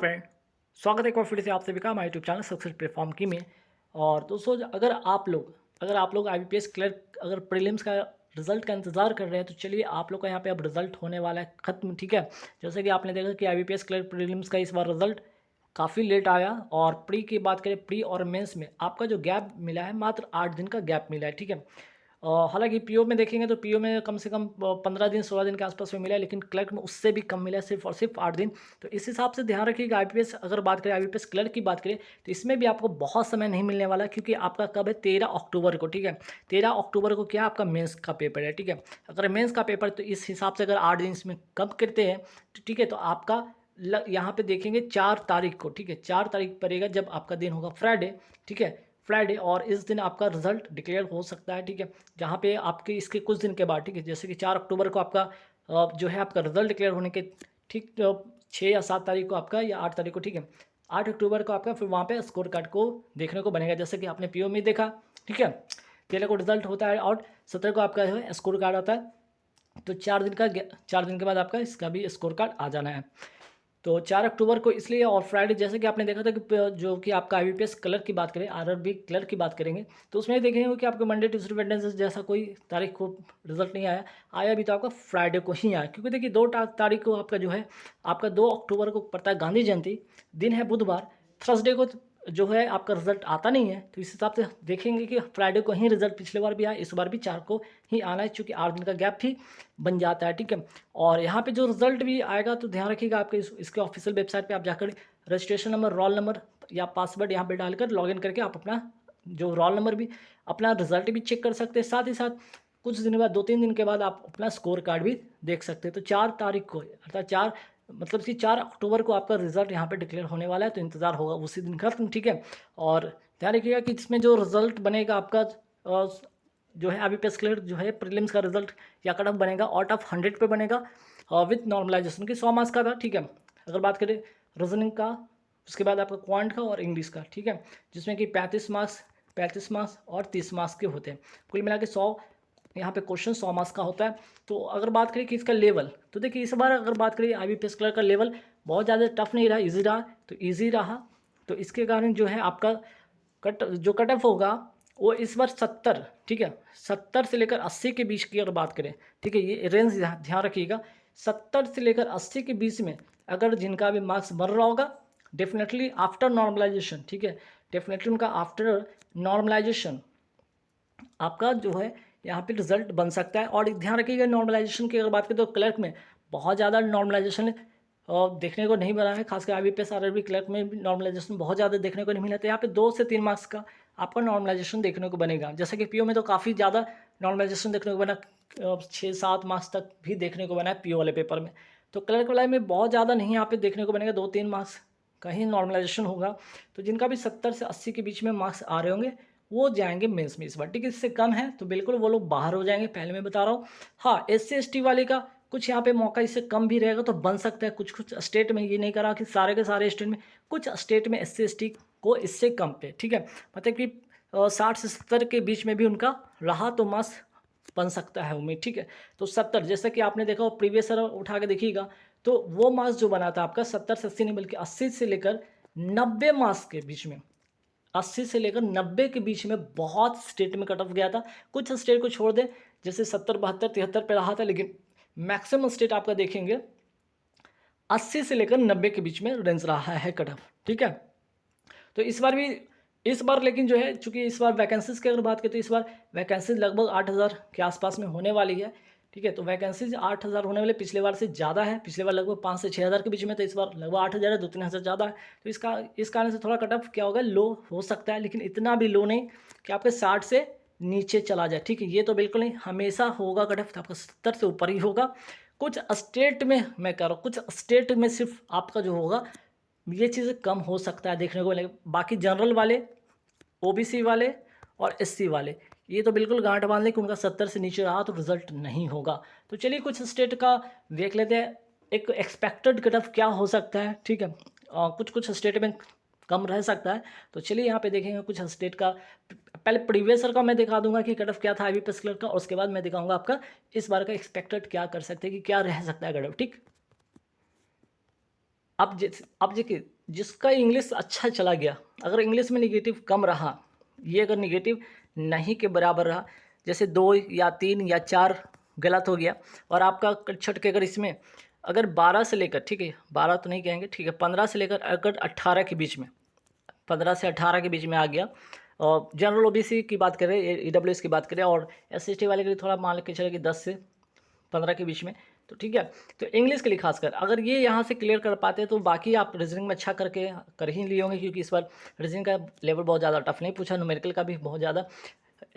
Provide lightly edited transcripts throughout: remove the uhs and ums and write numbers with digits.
Friend, स्वागत है एक बार फिर से आप सभी का हमारे यूट्यूब चैनल सक्सेस प्लेटफॉर्म की में। और दोस्तों, अगर आप लोग आईबीपीएस क्लर्क अगर प्रीलिम्स का रिजल्ट का इंतजार कर रहे हैं तो चलिए आप लोग का यहाँ पे अब रिजल्ट होने वाला है ख़त्म। ठीक है, जैसे कि आपने देखा कि आईबीपीएस क्लर्क प्रीलिम्स का इस बार रिजल्ट काफ़ी लेट आया। और प्री की बात करें, प्री और मेंस में आपका जो गैप मिला है मात्र 8 दिन का गैप मिला है। ठीक है, हालांकि पीओ में देखेंगे तो पीओ में कम से कम 15 दिन 16 दिन के आसपास में मिला है, लेकिन क्लर्क में उससे भी कम मिला है, सिर्फ और सिर्फ 8 दिन। तो इस हिसाब से ध्यान रखिएगा। आईपीएस अगर बात करें, आईपीएस क्लर्क की बात करें तो इसमें भी आपको बहुत समय नहीं मिलने वाला, क्योंकि आपका कब है, 13 अक्टूबर को। ठीक है, 13 अक्टूबर को क्या आपका मेंस का पेपर है। ठीक है, अगर मेंस का पेपर तो इस हिसाब से अगर 8 दिन इसमें कम करते हैं तो ठीक है, तो आपका यहाँ पे देखेंगे 4 तारीख को। ठीक है, 4 तारीख पड़ेगा जब आपका दिन होगा फ्राइडे। ठीक है, फ्राइडे, और इस दिन आपका रिजल्ट डिक्लेयर हो सकता है। ठीक है, जहाँ पे आपके इसके कुछ दिन के बाद, ठीक है, जैसे कि 4 अक्टूबर को आपका जो है आपका रिजल्ट डिक्लेयर होने के ठीक 6 या 7 तारीख को आपका, या 8 तारीख को। ठीक है, 8 अक्टूबर को आपका फिर वहाँ पे स्कोर कार्ड को देखने को बनेगा, जैसे कि आपने पीओ में देखा। ठीक है, 13 को रिजल्ट होता है और 17 को आपका जो है स्कोर कार्ड आता है। तो 4 दिन के बाद आपका इसका भी स्कोर कार्ड आ जाना है। तो 4 अक्टूबर को इसलिए, और फ्राइडे जैसे कि आपने देखा था कि जो कि आपका आईबीपीएस क्लर्क की बात करें, आरआरबी क्लर्क की बात करेंगे तो उसमें देखेंगे कि आपको मंडे ट्यूसडे वेडनेसडे जैसा कोई तारीख को रिजल्ट नहीं आया। आया भी तो आपका फ्राइडे को ही आया, क्योंकि देखिए 2 तारीख को आपका जो है, आपका 2 अक्टूबर को पड़ता है गांधी जयंती, दिन है बुधवार। थर्सडे को जो है आपका रिजल्ट आता नहीं है, तो इस हिसाब से देखेंगे कि फ्राइडे को ही रिजल्ट पिछले बार भी आया, इस बार भी 4 को ही आना है, चूँकि 8 दिन का गैप ही बन जाता है। ठीक है, और यहाँ पे जो रिजल्ट भी आएगा तो ध्यान रखिएगा, आपके इसके ऑफिशियल वेबसाइट पे आप जाकर रजिस्ट्रेशन नंबर, रोल नंबर या पासवर्ड यहाँ पे डालकर लॉगिन करके आप अपना जो रोल नंबर भी, अपना रिजल्ट भी चेक कर सकते हैं। साथ ही साथ कुछ दिन बाद, 2-3 दिन के बाद आप अपना स्कोर कार्ड भी देख सकते हैं। तो 4 तारीख को, अर्थात 4 मतलब कि 4 अक्टूबर को आपका रिजल्ट यहाँ पे डिक्लेयर होने वाला है, तो इंतज़ार होगा उसी दिन खत्म। ठीक है, और ध्यान रखिएगा कि इसमें जो रिजल्ट बनेगा आपका जो है आईबीपीएस क्लियर जो है प्रीलिम्स का रिजल्ट या कट ऑफ बनेगा आउट ऑफ 100 पे बनेगा, विथ नॉर्मलाइजेशन की 100 मार्क्स का था। ठीक है, अगर बात करें रीजनिंग का, उसके बाद आपका क्वांट का और इंग्लिश का। ठीक है, जिसमें कि 35 मार्क्स और 30 मार्क्स के होते हैं, कुल मिला के 100 यहाँ पे क्वेश्चन 100 मार्क्स का होता है। तो अगर बात करें कि इसका लेवल, तो देखिए इस बार अगर बात करें आईबीपीएस क्लियर का लेवल बहुत ज़्यादा टफ नहीं रहा, ईजी रहा। तो ईजी रहा तो इसके कारण जो है आपका कट ऑफ होगा वो इस बार 70। ठीक है, 70 से लेकर 80 के बीच की अगर बात करें, ठीक है, ये रेंज ध्यान रखिएगा, 70 से लेकर 80 के बीच में अगर जिनका भी मार्क्स बन रहा होगा, डेफिनेटली आफ्टर नॉर्मलाइजेशन, ठीक है, डेफिनेटली उनका आफ्टर नॉर्मलाइजेशन आपका जो है यहाँ पे रिजल्ट बन सकता है। और ध्यान रखिएगा, नॉर्मलाइजेशन की अगर बात करें तो क्लर्क में बहुत ज़्यादा नॉर्मलाइजेशन देखने को नहीं बना है, खासकर आईबीपीएस आरआरबी क्लर्क में भी नॉर्मलाइजेशन बहुत ज़्यादा देखने को नहीं मिला। तो यहाँ पे 2 से 3 मार्क्स का आपका नॉर्मलाइजेशन देखने को बनेगा, जैसे कि पीओ में तो काफ़ी ज़्यादा नॉर्मलाइजेशन देखने को बना, 6-7 मार्क्स तक भी देखने को बना है पीओ वाले पेपर में। तो क्लर्क वाले में बहुत ज़्यादा नहीं यहाँ पे देखने को बनेगा, 2-3 मार्क्स का ही नॉर्मलाइजेशन होगा। तो जिनका भी 70 से 80 के बीच में मार्क्स आ रहे होंगे वो जाएंगे मेंस में इस बार। ठीक है, इससे कम है तो बिल्कुल वो लोग बाहर हो जाएंगे, पहले मैं बता रहा हूँ। हाँ, एससी एसटी वाले का कुछ यहाँ पे मौका इससे कम भी रहेगा, तो बन सकता है कुछ कुछ स्टेट में, ये नहीं करा कि सारे के सारे स्टेट में, कुछ स्टेट में एससी एसटी को इससे कम पे। ठीक है, मतलब कि 60 से 70 के बीच में भी उनका रहा तो मार्क्स बन सकता है उम्मीद। ठीक है, तो 70 जैसा कि आपने देखा प्रीवियस ईयर उठा के देखिएगा, तो वो मार्क्स जो बना था आपका 70 से 80 नहीं बल्कि 80 से लेकर 90 मार्क्स के बीच में, 80 से लेकर 90 के बीच में बहुत स्टेट में कट ऑफ गया था। कुछ स्टेट को छोड़ दे, जैसे 70, 72, 73 पे रहा था, लेकिन मैक्सिमम स्टेट आपका देखेंगे 80 से लेकर 90 के बीच में रेंज रहा है कट ऑफ। ठीक है, तो इस बार लेकिन जो है, चूंकि इस बार वैकेंसीज की अगर बात करें तो इस बार वैकेंसीज लगभग 8000 के आसपास में होने वाली है। ठीक है, तो वैकेंसीज 8000 होने वाले, पिछले बार से ज़्यादा है, पिछले बार लगभग 5 से 6000 के बीच में, तो इस बार लगभग 8000 है, 2-3 हज़ार ज़्यादा है। तो इस कारण से थोड़ा कट ऑफ क्या होगा, लो हो सकता है, लेकिन इतना भी लो नहीं कि आपके 60 से नीचे चला जाए। ठीक है, ये तो बिल्कुल नहीं, हमेशा होगा कट ऑफ तो आपका 70 से ऊपर ही होगा। कुछ स्टेट में मैं कह रहा हूँ, कुछ स्टेट में सिर्फ आपका जो होगा ये चीज़ कम हो सकता है देखने को मिलेगा। बाकी जनरल वाले, ओबीसी वाले और एससी वाले, ये तो बिल्कुल गांठ बांध लें कि उनका 70 से नीचे रहा तो रिजल्ट नहीं होगा। तो चलिए कुछ स्टेट का देख लेते हैं, एक एक्सपेक्टेड कट ऑफ क्या हो सकता है। ठीक है, कुछ कुछ स्टेट में कम रह सकता है, तो चलिए यहाँ पे देखेंगे कुछ स्टेट का। पहले प्रीवियस ईयर का मैं दिखा दूंगा कि कट ऑफ क्या था आईबीपीएस क्लर्क का, और उसके बाद मैं दिखाऊंगा आपका इस बार का एक्सपेक्टेड क्या कर सकते हैं कि क्या रह सकता है कट ऑफ। ठीक, अब देखिए, जिसका इंग्लिश अच्छा चला गया, अगर इंग्लिश में नेगेटिव कम रहा, ये अगर नेगेटिव नहीं के बराबर रहा, जैसे 2 या 3 या 4 गलत हो गया, और आपका छट के अगर इसमें अगर 12 से लेकर, ठीक है 12 तो नहीं कहेंगे, ठीक है 15 से लेकर अगर 18 के बीच में, 15 से 18 के बीच में आ गया, और जनरल ओबीसी की बात करें, ईडब्ल्यूएस की बात करें, और एससी वाले के लिए थोड़ा मान के चले कि 10 से 15 के बीच में, तो ठीक है। तो इंग्लिश के लिए खासकर अगर ये यहाँ से क्लियर कर पाते हैं तो बाकी आप रीजनिंग में अच्छा करके कर ही लिए होंगे, क्योंकि इस बार रीजनिंग का लेवल बहुत ज़्यादा टफ नहीं पूछा, न्यूमेरिकल का भी बहुत ज़्यादा,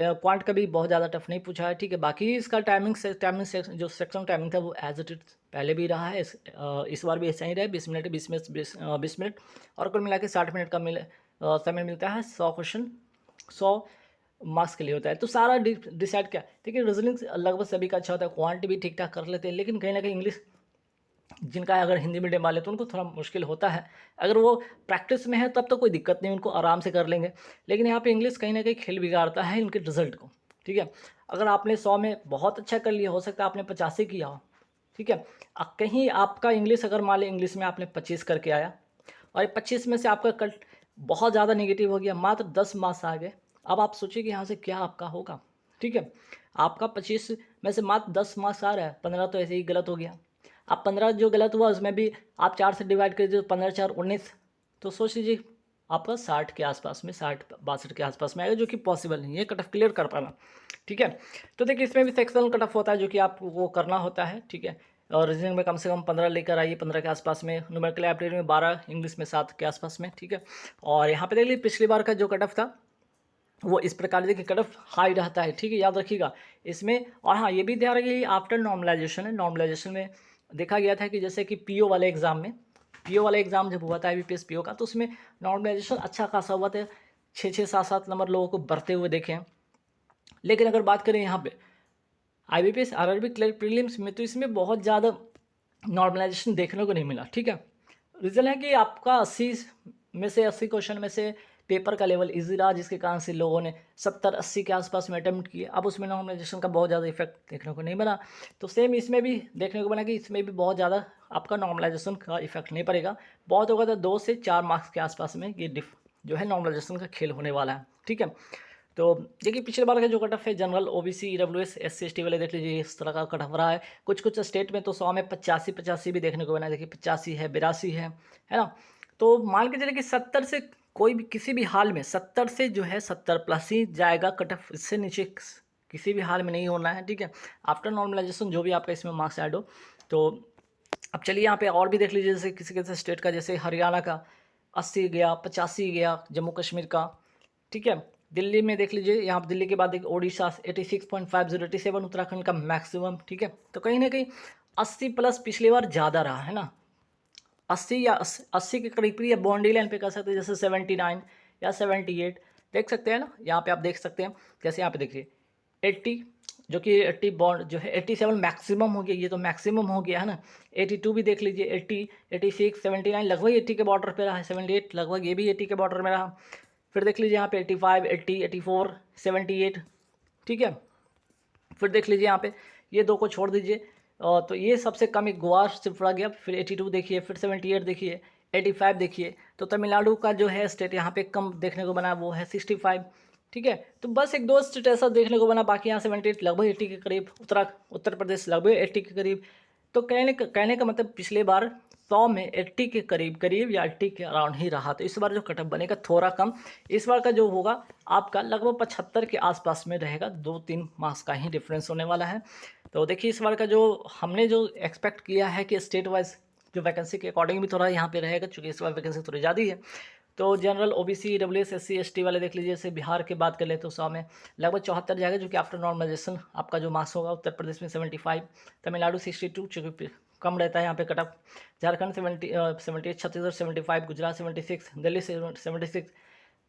क्वांट का भी बहुत ज़्यादा टफ नहीं पूछा है, ठीक है। बाकी इसका जो सेक्शन टाइमिंग था वो एज इट इज पहले भी रहा है, इस बार भी ऐसा ही रहा है, 20 मिनट 20 मिनट और कुल मिला के 60 मिनट का समय मिलता है। 100 क्वेश्चन 100 मार्क्स के लिए होता है। तो सारा डिसाइड क्या, ठीक है, रीजनिंग लगभग सभी का अच्छा होता है, क्वांट भी ठीक ठाक कर लेते हैं, लेकिन कहीं ना कहीं इंग्लिश जिनका अगर हिंदी मीडियम वाले तो उनको थोड़ा मुश्किल होता है। अगर वो प्रैक्टिस में है तब तो कोई दिक्कत नहीं, उनको आराम से कर लेंगे, लेकिन यहाँ पे इंग्लिश कहीं ना कहीं खेल बिगाड़ता है इनके रिजल्ट को, ठीक है। अगर आपने 100 में बहुत अच्छा कर लिया, हो सकता है आपने 85 किया हो, ठीक है, कहीं आपका इंग्लिश अगर मान लें इंग्लिश में आपने 25 करके आया, और 25 में से आपका कल बहुत ज़्यादा नेगेटिव हो गया, मात्र 10 मार्क्स आ गए। अब आप सोचिए कि यहाँ से क्या आपका होगा, ठीक है। आपका 25 में से मात्र 10 मार्क्स आ रहा है, 15 तो ऐसे ही गलत हो गया। अब 15 जो गलत हुआ उसमें भी आप 4 से डिवाइड कर दीजिए, 15 4 19, तो सोच लीजिए आपका 60 के आसपास में, 60 62 के आसपास में आएगा, जो कि पॉसिबल नहीं है कट ऑफ क्लियर कर पाना, ठीक है। तो देखिए इसमें भी सेक्शनल कट ऑफ होता है जो कि आपको वो करना होता है, ठीक है। और रीजनिंग में कम से कम 15 लेकर आइए, 15 के आसपास में, न्यूमेरिकल एप्टीट्यूड में 12, इंग्लिश में 7 के आसपास में, ठीक है। और यहाँ पे देख लीजिए पिछली बार का जो कट ऑफ था वो इस प्रकार देखिए कट ऑफ हाई रहता है, ठीक है, याद रखिएगा इसमें। और हाँ ये भी ध्यान रखिए आफ्टर नॉर्मलाइजेशन है, नॉर्मलाइजेशन में देखा गया था कि जैसे कि पीओ वाले एग्जाम में, पीओ वाला एग्जाम जब हुआ था आईबीपीएस पीओ का, तो उसमें नॉर्मलाइजेशन अच्छा खासा हुआ था, 6 6 7 7 नंबर लोगों को बढ़ते हुए देखे हैं। लेकिन अगर बात करें यहाँ पे आईबीपीएस आरआरबी क्लर्क प्रीलिम्स में, तो इसमें बहुत ज़्यादा नॉर्मलाइजेशन देखने को नहीं मिला, ठीक है। रीज़न है कि आपका 80 में से 80 क्वेश्चन में से पेपर का लेवल इजी रहा, जिसके कारण से लोगों ने 70 80 के आसपास में अटेम्प्ट किए। अब उसमें नॉर्मलाइजेशन का बहुत ज़्यादा इफेक्ट देखने को नहीं बना, तो सेम इसमें भी देखने को बना कि इसमें भी बहुत ज़्यादा आपका नॉर्मलाइजेशन का इफेक्ट नहीं पड़ेगा, बहुत होगा तो 2 से 4 मार्क्स के आसपास में ये जो है नॉर्मलाइजेशन का खेल होने वाला है, ठीक है। तो देखिए पिछले बार का जो कट ऑफ है general OBC EWS SC ST वाले देख लीजिए इस तरह का कट ऑफ रहा है। कुछ कुछ स्टेट में तो 100 में 85 भी देखने को बना, देखिए 85 है, 82 है ना। तो मान के चलिए कि 70 से कोई भी किसी भी हाल में 70 से जो है 70 प्लस ही जाएगा कट ऑफ, इससे नीचे किसी भी हाल में नहीं होना है, ठीक है। आफ्टर नॉर्मलाइजेशन जो भी आपका इसमें मार्क्स ऐड हो। तो अब चलिए यहाँ पे और भी देख लीजिए, जैसे किसी किसी स्टेट का, जैसे हरियाणा का 80 गया, 85 गया, जम्मू कश्मीर का, ठीक है। दिल्ली में देख लीजिए, यहाँ दिल्ली के बाद देखिए ओडिशा 86.50, 87 उत्तराखंड का मैक्सिमम, ठीक है। तो कहीं ना कहीं 80 प्लस पिछली बार ज़्यादा रहा है ना, 80 या 80 के करीब या बाउंड्री लाइन पे कर सकते हैं, जैसे 79 या 78 देख सकते हैं ना, यहाँ पे आप देख सकते हैं। जैसे यहाँ पे देखिए 80, जो कि 80 बॉन्ड जो है 87 मैक्सिमम हो गया, ये तो मैक्सिमम हो गया है ना। 82 भी देख लीजिए, 80 86 79 लगभग 80 के बॉर्डर पे रहा है, 78 लगभग ये भी 80 के बॉर्डर में रहा। फिर देख लीजिए यहाँ पे 85 80 84 78, ठीक है। फिर देख लीजिए यहाँ पे ये दो को छोड़ दीजिए, तो ये सबसे कम एक गोवा से पड़ा गया। फिर 82 देखिए, फिर 78 देखिए, 85 देखिए। तो तमिलनाडु का जो है स्टेट यहाँ पे कम देखने को बना, वो है 65, ठीक है। तो बस एक दो स्टेट ऐसा देखने को बना, बाकी यहाँ 78 लगभग 80 के करीब, उत्तर प्रदेश लगभग 80 के करीब। तो कहने का मतलब पिछले बार 100 में 80 के करीब करीब या 80 के अराउंड ही रहा, तो इस बार जो कटअप बनेगा थोड़ा कम। इस बार का जो होगा आपका लगभग 75 के आसपास में रहेगा, 2-3 मार्क्स का ही डिफरेंस होने वाला है। तो देखिए इस बार का जो हमने जो एक्सपेक्ट किया है कि स्टेट वाइज जो वैकेंसी के अकॉर्डिंग भी थोड़ा यहाँ पे रहेगा, चूँकि इस बार वैकेंसी थोड़ी ज़्यादा ही है। तो general OBC WS SC ST वाले देख लीजिए, जैसे बिहार की बात कर ले तो 100 में लगभग 74 जाएगा, जो कि आफ्टर नॉर्मलाइजेशन आपका जो मार्क्स होगा। उत्तर प्रदेश में 75, तमिलनाडु 62, चूँकि कम रहता है यहाँ पे कट ऑफ। झारखंड 78, छत्तीसगढ़ 75, गुजरात 76, दिल्ली 76,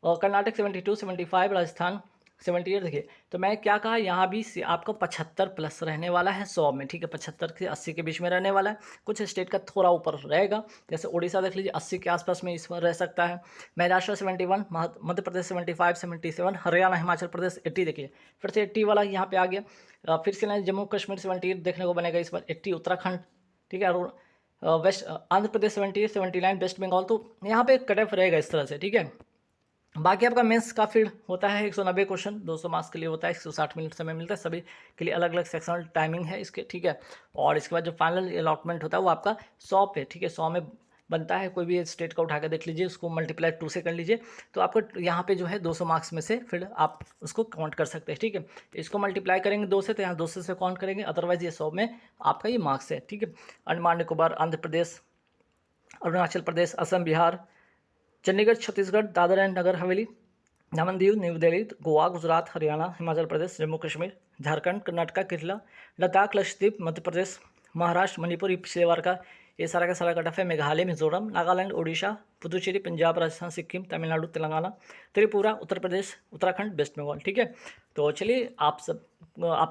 और कर्नाटक 72 75, राजस्थान 78। देखिए तो मैं क्या कहा, यहाँ भी आपका 75 प्लस रहने वाला है 100 में, ठीक है। 75 से 80 के बीच में रहने वाला है। कुछ स्टेट का थोड़ा ऊपर रहेगा, जैसे उड़ीसा देख लीजिए 80 के आसपास में इस बार रह सकता है। महाराष्ट्र 71, मध्य प्रदेश 75 77, हरियाणा हिमाचल प्रदेश 80 देखिए, फिर से 80 वाला यहाँ पे आ गया। फिर से जम्मू कश्मीर 78 देखने को बनेगा इस बार, 80 उत्तराखंड, ठीक है। Waste Andhra Pradesh 78, 79 waste Bengal. तो यहाँ पे कट ऑफ रहेगा इस तरह से, ठीक है। बाकी आपका मेंस का फील्ड होता है 190 क्वेश्चन, 200 मार्क्स के लिए होता है, 160 मिनट समय मिलता है, सभी के लिए अलग अलग सेक्शनल टाइमिंग है इसके, ठीक है। और इसके बाद जो फाइनल अलॉटमेंट होता है वो आपका 100 पे, ठीक है, 100 में बनता है। कोई भी स्टेट का उठा के देख लीजिए, उसको मल्टीप्लाई 2 से कर लीजिए, तो आपको यहाँ पे जो है 200 मार्क्स में से फिर आप उसको काउंट कर सकते हैं, ठीक है। इसको मल्टीप्लाई करेंगे 2 से, तो यहाँ 200 से काउंट करेंगे, अदरवाइज ये 100 में आपका ये मार्क्स है, ठीक है। अंडमान निकोबार, आंध्र प्रदेश, अरुणाचल प्रदेश, असम, बिहार, चंडीगढ़, छत्तीसगढ़, दादरा एंड नगर हवेली, दमन दीव, न्यू दिल्ली, गोवा, गुजरात, हरियाणा, हिमाचल प्रदेश, जम्मू कश्मीर, झारखंड, कर्नाटका, केरला, लद्दाख, लक्षद्वीप, मध्य प्रदेश, महाराष्ट्र, मणिपुर, पिछले बार का ये सारा का सारा कट ऑफ है। मेघालय, मिजोरम, नागालैंड, ओडिशा, पुदुचेरी, पंजाब, राजस्थान, सिक्किम, तमिलनाडु, तेलंगाना, त्रिपुरा, उत्तर प्रदेश, उत्तराखंड, वेस्ट बंगाल, ठीक है। तो चलिए आप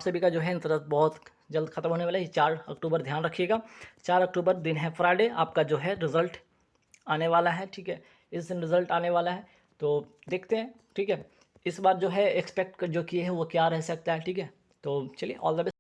सभी का जो है इंतजार बहुत जल्द खत्म होने वाला है। 4 अक्टूबर ध्यान रखिएगा, 4 अक्टूबर दिन है फ्राइडे, आपका जो है रिजल्ट आने वाला है, ठीक है। इस दिन रिजल्ट आने वाला है, तो देखते हैं, ठीक है। इस बार जो है एक्सपेक्ट जो किए हैं वो क्या रह सकता है, ठीक है। तो चलिए ऑल द बेस्ट।